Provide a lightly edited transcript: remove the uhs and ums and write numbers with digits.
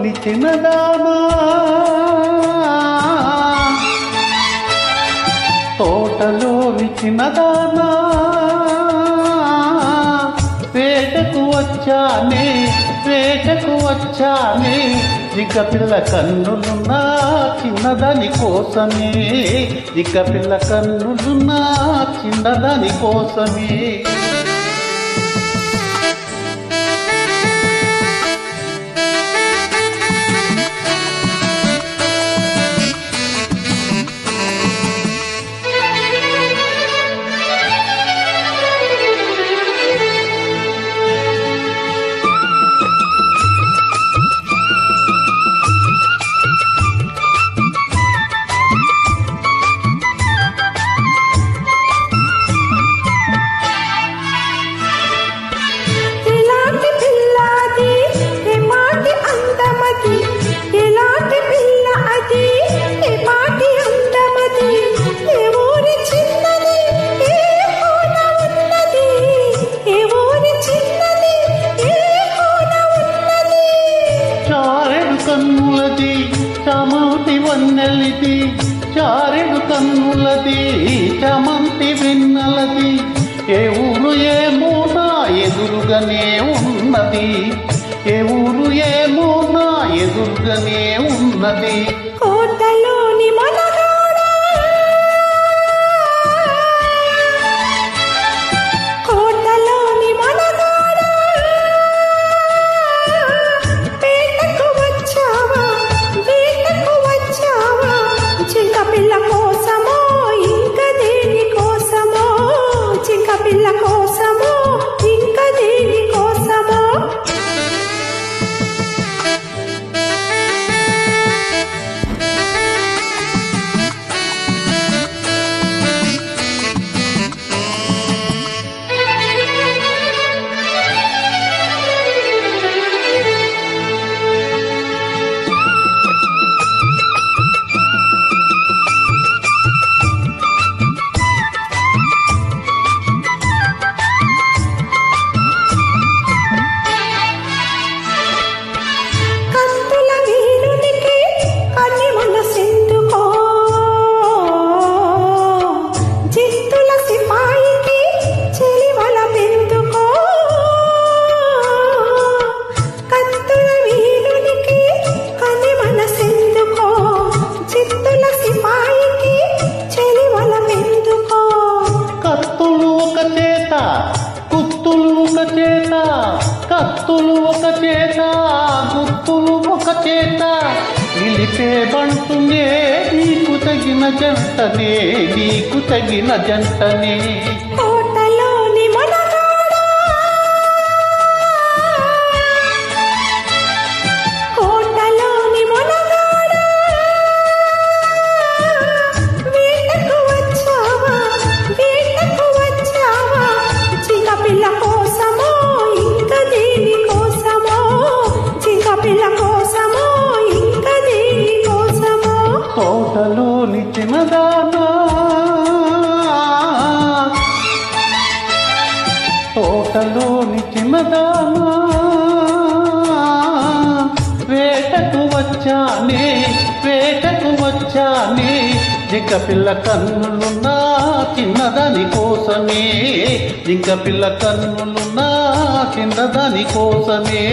తోటలోని చిన్నదానా తోటలోని చిన్నదానా వేటకు వచ్చానే జింక పిల్ల కన్నులున్నా చిన్నదాని కోసమే జింక పిల్ల కన్నులున్నా చిన్నదాని కోసమే కన్నులది చామంతి వన్నెలిది చారెడు కన్నులది చామంతి వెన్నెలది ఏ ఊరు ఏమో నా ఎదురుగానే ఉన్నది ఏ ఊరు ఏమో నా ఎదురుగానే ఉన్నది కోటలోని పిల్ల కోసమో ఇంకా దేని కోసమో కత్తులు ఒక చేత గుర్తులు ఒక చేత నిలిపే బంటునే నీకు తగిన జంటనే కోటలోని వేటకు వచ్చావా జింక పిల్ల కోసమో ఇంకా దేని కోసమో జింక పిల్ల కోసమో ఇంకా దేని కోసమో తోటలోని చిన్నదానా తోటలోని చిన్నదానా వేటకు వచ్చానే జింక పిల్ల కన్నులున్నా చిన్నదాని కోసమే జింక పిల్ల కన్నులున్నా చిన్నదాని కోసమే